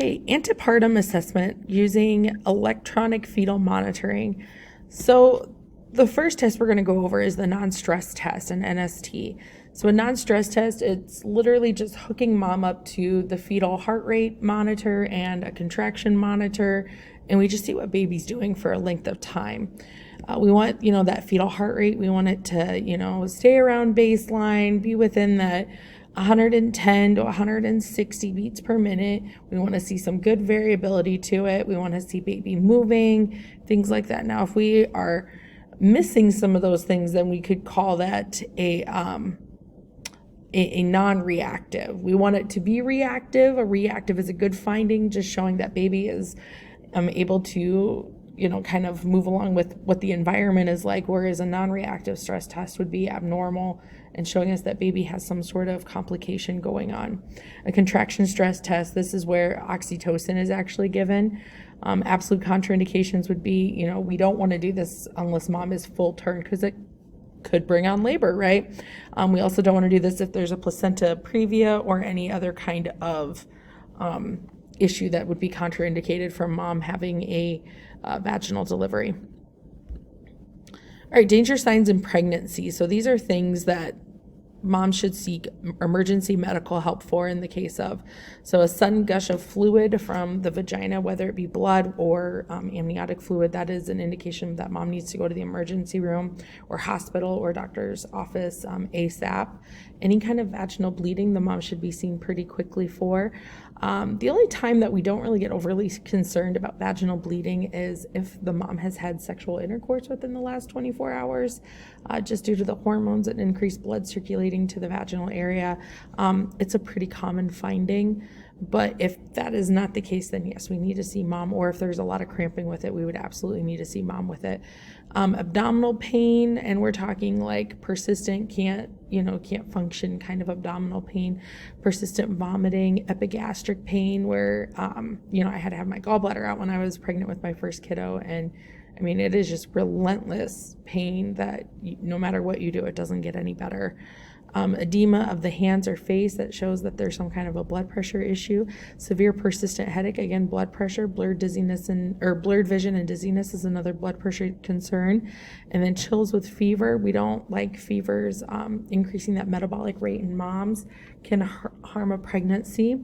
Okay, antepartum assessment using electronic fetal monitoring. So the first test we're going to go over is the non-stress test, an NST. So a non-stress test, it's literally just hooking mom up to the fetal heart rate monitor and a contraction monitor, and we just see what baby's doing for a length of time. We want, that fetal heart rate, we want it to, stay around baseline, be within that 110 to 160 beats per minute. We want to see some good variability to it. We want to see baby moving, things like that. Now, if we are missing some of those things, then we could call that a non-reactive. We want it to be reactive. A reactive is a good finding, just showing that baby is able to kind of move along with what the environment is like, whereas a non-reactive stress test would be abnormal and showing us that baby has some sort of complication going on. A contraction stress test, this is where oxytocin is actually given. Absolute contraindications would be, we don't want to do this unless mom is full term because it could bring on labor, right? We also don't want to do this if there's a placenta previa or any other kind of issue that would be contraindicated from mom having a vaginal delivery. All right, danger signs in pregnancy. So these are things that mom should seek emergency medical help for in the case of. So a sudden gush of fluid from the vagina, whether it be blood or amniotic fluid, that is an indication that mom needs to go to the emergency room or hospital or doctor's office ASAP. Any kind of vaginal bleeding, the mom should be seen pretty quickly for. The only time that we don't really get overly concerned about vaginal bleeding is if the mom has had sexual intercourse within the last 24 hours, just due to the hormones and increased blood circulating to the vaginal area. It's a pretty common finding, but if that is not the case, then yes, we need to see mom, or if there's a lot of cramping with it, we would absolutely need to see mom with it. Abdominal pain, and we're talking like persistent, can't function kind of abdominal pain, persistent vomiting, epigastric pain where, I had to have my gallbladder out when I was pregnant with my first kiddo. And it is just relentless pain that no matter what you do, it doesn't get any better. Edema of the hands or face that shows that there's some kind of a blood pressure issue. Severe persistent headache, again, blood pressure. Blurred vision and dizziness is another blood pressure concern. And then chills with fever. We don't like fevers. Increasing that metabolic rate in moms can harm a pregnancy.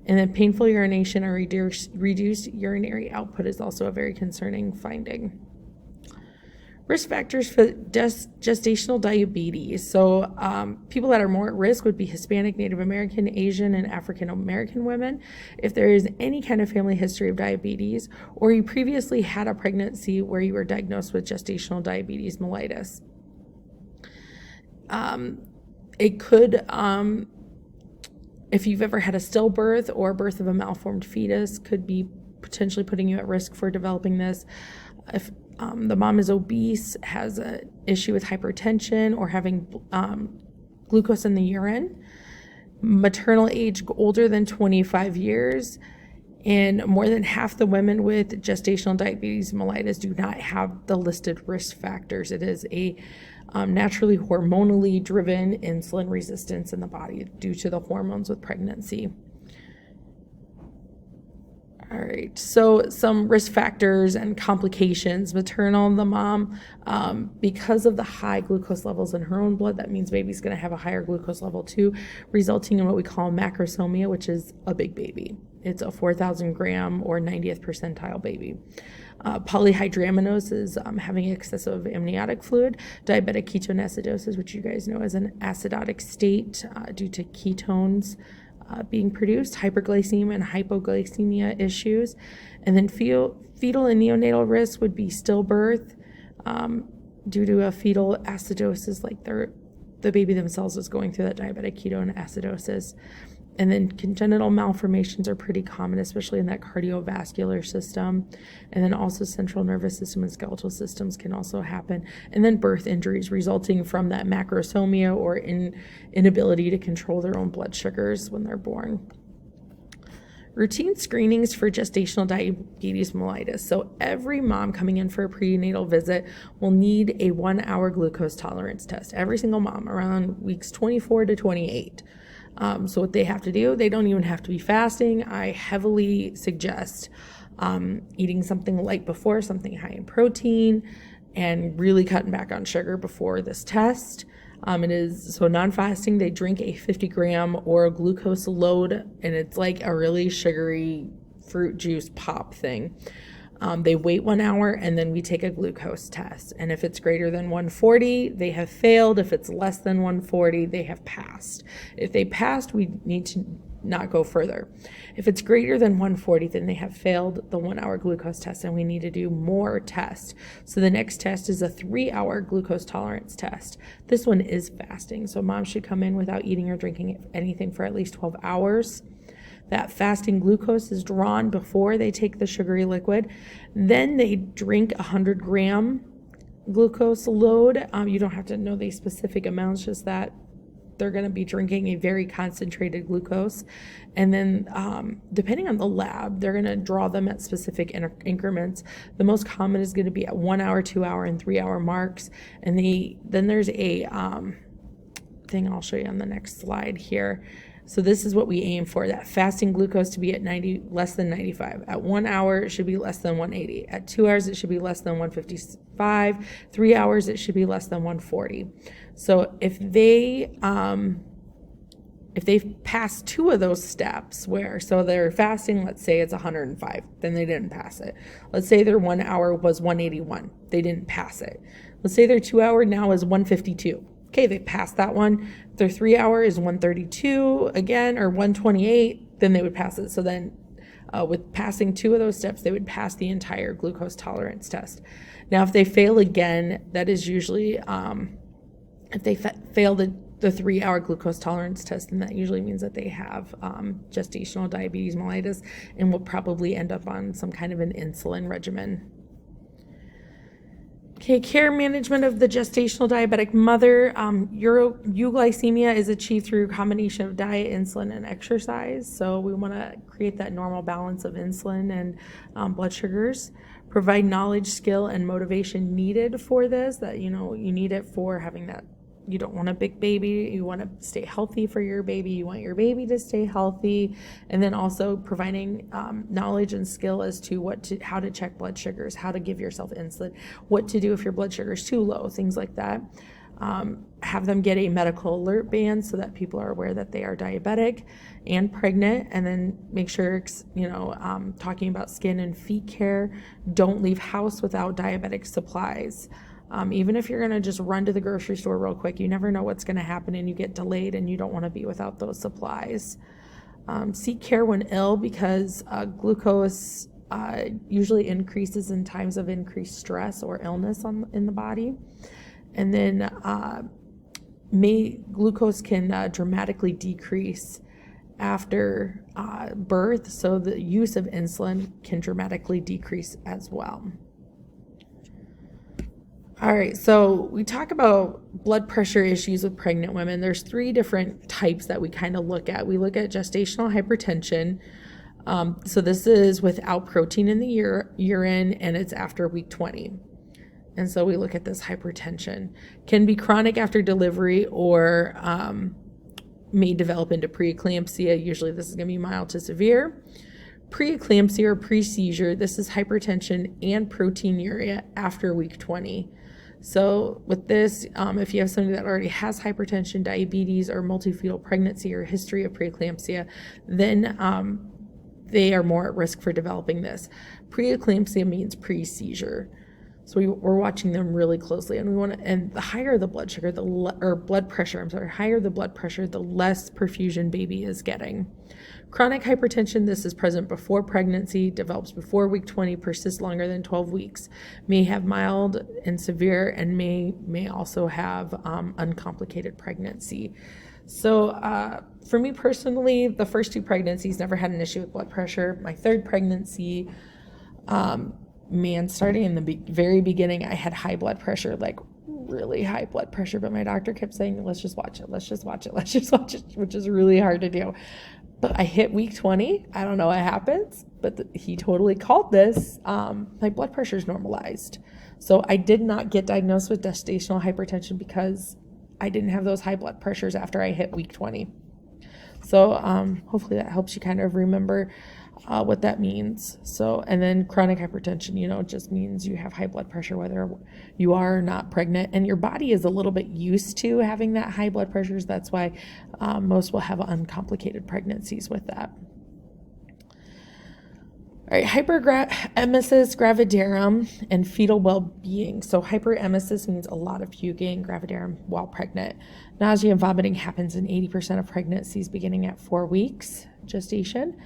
And then painful urination or reduced urinary output is also a very concerning finding. Risk factors for gestational diabetes. So people that are more at risk would be Hispanic, Native American, Asian, and African American women. If there is any kind of family history of diabetes, or you previously had a pregnancy where you were diagnosed with gestational diabetes mellitus. It could, if you've ever had a stillbirth or birth of a malformed fetus, could be potentially putting you at risk for developing this. If the mom is obese, has an issue with hypertension, or having glucose in the urine, maternal age older than 25 years, and more than half the women with gestational diabetes mellitus do not have the listed risk factors. It is a naturally hormonally driven insulin resistance in the body due to the hormones with pregnancy. All right, so some risk factors and complications. Maternal, the mom, because of the high glucose levels in her own blood, that means baby's going to have a higher glucose level too, resulting in what we call macrosomia, which is a big baby. It's a 4,000 gram or 90th percentile baby. Polyhydramnios is having excessive amniotic fluid. Diabetic ketoacidosis, which you guys know is an acidotic state due to ketones being produced, hyperglycemia and hypoglycemia issues. And then fetal and neonatal risk would be stillbirth due to a fetal acidosis, like the baby themselves is going through that diabetic ketoacidosis. And then congenital malformations are pretty common, especially in that cardiovascular system. And then also central nervous system and skeletal systems can also happen. And then birth injuries resulting from that macrosomia or inability to control their own blood sugars when they're born. Routine screenings for gestational diabetes mellitus. So every mom coming in for a prenatal visit will need a 1-hour glucose tolerance test. Every single mom around weeks 24 to 28. So what they have to do, they don't even have to be fasting. I heavily suggest eating something light before, something high in protein, and really cutting back on sugar before this test. It is so non-fasting. They drink a 50-gram oral glucose load, and it's like a really sugary fruit juice pop thing. They wait 1 hour, and then we take a glucose test. And if it's greater than 140, they have failed. If it's less than 140, they have passed. If they passed, we need to not go further. If it's greater than 140, then they have failed the 1 hour glucose test, and we need to do more tests. So the next test is a 3-hour glucose tolerance test. This one is fasting, so mom should come in without eating or drinking anything for at least 12 hours. That fasting glucose is drawn before they take the sugary liquid. Then they drink 100-gram glucose load. You don't have to know the specific amounts, just that they're going to be drinking a very concentrated glucose. And then depending on the lab, they're going to draw them at specific increments. The most common is going to be at 1 hour, 2 hour, and 3 hour marks. And then there's a thing I'll show you on the next slide here. So this is what we aim for, that fasting glucose to be at less than 95. At 1 hour, it should be less than 180. At 2 hours, it should be less than 155. 3 hours, it should be less than 140. So if they pass 2 of those steps, so they're fasting, let's say it's 105, then they didn't pass it. Let's say their 1 hour was 181, they didn't pass it. Let's say their 2 hour now is 152. Okay, they passed that one. If their 3 hour is 132 again, or 128, then they would pass it. So then with passing 2 of those steps, they would pass the entire glucose tolerance test. Now, if they fail again, that is usually, if they fail the 3-hour glucose tolerance test, then that usually means that they have gestational diabetes mellitus and will probably end up on some kind of an insulin regimen. Okay, care management of the gestational diabetic mother. Euglycemia is achieved through a combination of diet, insulin, and exercise. So we want to create that normal balance of insulin and blood sugars. Provide knowledge, skill, and motivation needed for this. That you need it for having that. You don't want a big baby. You want to stay healthy for your baby. You want your baby to stay healthy. And then also providing knowledge and skill as to how to check blood sugars, how to give yourself insulin, what to do if your blood sugar is too low, things like that. Have them get a medical alert band so that people are aware that they are diabetic and pregnant. And then make sure, talking about skin and feet care, don't leave house without diabetic supplies. Even if you're going to just run to the grocery store real quick, you never know what's going to happen and you get delayed and you don't want to be without those supplies. Seek care when ill, because glucose usually increases in times of increased stress or illness in the body. And then glucose can dramatically decrease after birth, so the use of insulin can dramatically decrease as well. All right, so we talk about blood pressure issues with pregnant women. There's 3 different types that we kind of look at. We look at gestational hypertension. So this is without protein in the urine, and it's after week 20. And so we look at this hypertension. Can be chronic after delivery or may develop into preeclampsia. Usually this is going to be mild to severe. Preeclampsia or pre-seizure, this is hypertension and proteinuria after week 20. So with this, if you have somebody that already has hypertension, diabetes, or multifetal pregnancy or history of preeclampsia, then they are more at risk for developing this. Preeclampsia means pre-seizure. So we're watching them really closely, and the higher the blood sugar, higher the blood pressure, the less perfusion baby is getting. Chronic hypertension, this is present before pregnancy, develops before week 20, persists longer than 12 weeks, may have mild and severe, and may also have uncomplicated pregnancy. So for me personally, the first 2 pregnancies never had an issue with blood pressure. My 3rd pregnancy, starting in the very beginning, I had high blood pressure, like really high blood pressure, but my doctor kept saying, let's just watch it, which is really hard to do. But I hit week 20. I don't know what happens, but he totally called this. My blood pressure is normalized. So I did not get diagnosed with gestational hypertension because I didn't have those high blood pressures after I hit week 20. So hopefully that helps you kind of remember what that means. So, and then chronic hypertension, just means you have high blood pressure whether you are or not pregnant, and your body is a little bit used to having that high blood pressures. That's why most will have uncomplicated pregnancies with that. All right, hyperemesis gravidarum and fetal well-being. So hyperemesis means a lot of puking, gravidarum while pregnant. Nausea and vomiting happens in 80% of pregnancies beginning at 4 weeks gestation.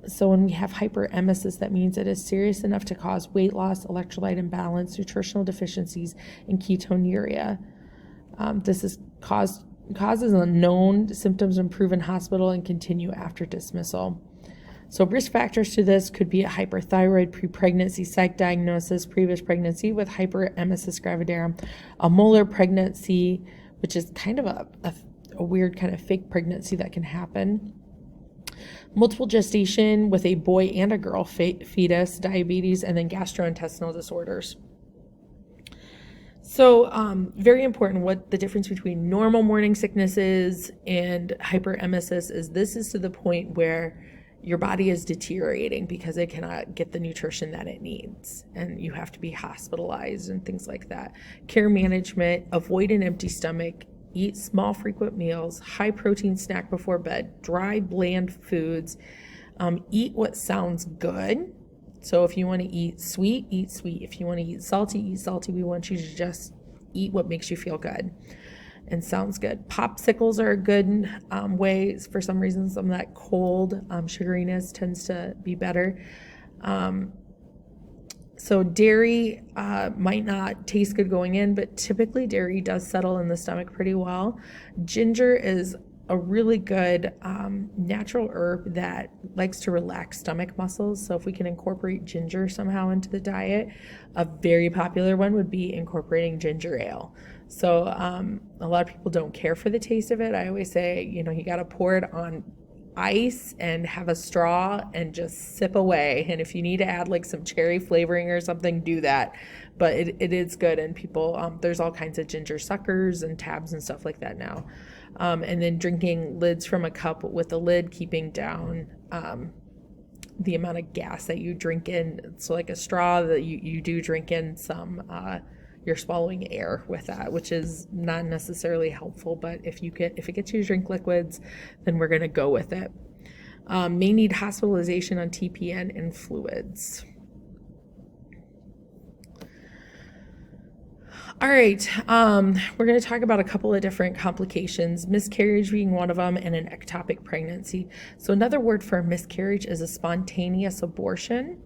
So when we have hyperemesis, that means it is serious enough to cause weight loss, electrolyte imbalance, nutritional deficiencies, and ketonuria. This causes unknown symptoms improve in hospital and continue after dismissal. So risk factors to this could be a hyperthyroid, pre-pregnancy psych diagnosis, previous pregnancy with hyperemesis gravidarum, a molar pregnancy, which is kind of a weird kind of fake pregnancy that can happen, multiple gestation with a boy and a girl fetus, diabetes, and then gastrointestinal disorders. So very important what the difference between normal morning sickness is and hyperemesis is. This is to the point where your body is deteriorating because it cannot get the nutrition that it needs, and you have to be hospitalized and things like that. Care management: avoid an empty stomach, eat small frequent meals, high protein snack before bed, dry bland foods, eat what sounds good. So if you want to eat sweet, eat sweet. If you want to eat salty, eat salty. We want you to just eat what makes you feel good and sounds good. Popsicles are a good way. For some reason, some of that cold sugariness tends to be better. So dairy might not taste good going in, but typically dairy does settle in the stomach pretty well. Ginger is a really good natural herb that likes to relax stomach muscles. So if we can incorporate ginger somehow into the diet, a very popular one would be incorporating ginger ale. So a lot of people don't care for the taste of it. I always say, you got to pour it on ice and have a straw and just sip away. And if you need to add like some cherry flavoring or something, do that. But it is good. And people, there's all kinds of ginger suckers and tabs and stuff like that now. And then drinking lids from a cup with a lid, keeping down the amount of gas that you drink in. So like a straw that you do drink in some, you're swallowing air with that, which is not necessarily helpful. But if it gets you to drink liquids, then we're going to go with it. May need hospitalization on TPN and fluids. All right, we're going to talk about a couple of different complications, miscarriage being one of them, and an ectopic pregnancy. So another word for a miscarriage is a spontaneous abortion.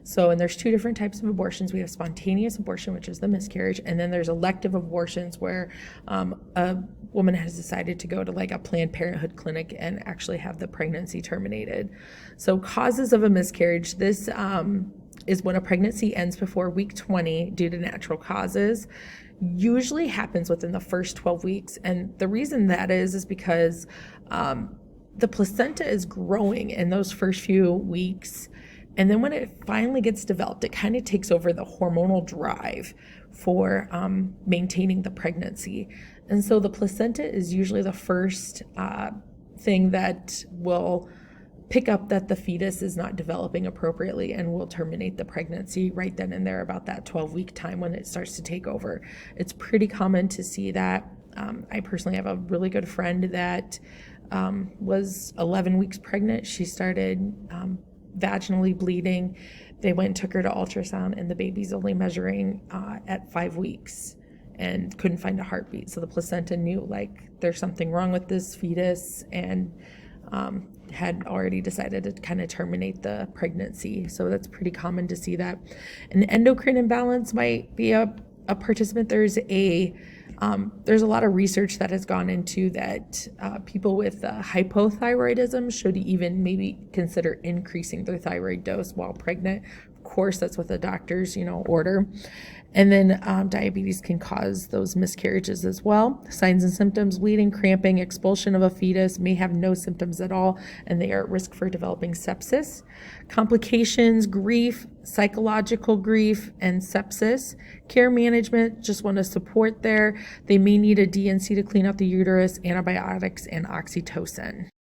So, and there's two different types of abortions. We have spontaneous abortion, which is the miscarriage, and then there's elective abortions where a woman has decided to go to like a Planned Parenthood clinic and actually have the pregnancy terminated. So causes of a miscarriage, this is when a pregnancy ends before week 20 due to natural causes. Usually happens within the first 12 weeks. And the reason that is because the placenta is growing in those first few weeks. And then when it finally gets developed, it kind of takes over the hormonal drive for maintaining the pregnancy. And so the placenta is usually the first thing that will pick up that the fetus is not developing appropriately and will terminate the pregnancy right then and there about that 12-week time when it starts to take over. It's pretty common to see that. I personally have a really good friend that was 11 weeks pregnant. She started vaginally bleeding. They went and took her to ultrasound, and the baby's only measuring at 5 weeks and couldn't find a heartbeat. So the placenta knew like there's something wrong with this fetus and had already decided to kind of terminate the pregnancy. So that's pretty common to see that. An endocrine imbalance might be a participant. There's a lot of research that has gone into that people with hypothyroidism should even maybe consider increasing their thyroid dose while pregnant. Of course, that's what the doctors, order. And then diabetes can cause those miscarriages as well. Signs and symptoms: bleeding, cramping, expulsion of a fetus, may have no symptoms at all, and they are at risk for developing sepsis. Complications: grief, psychological grief, and sepsis. Care management, just want to support there. They may need a DNC to clean out the uterus, antibiotics, and oxytocin.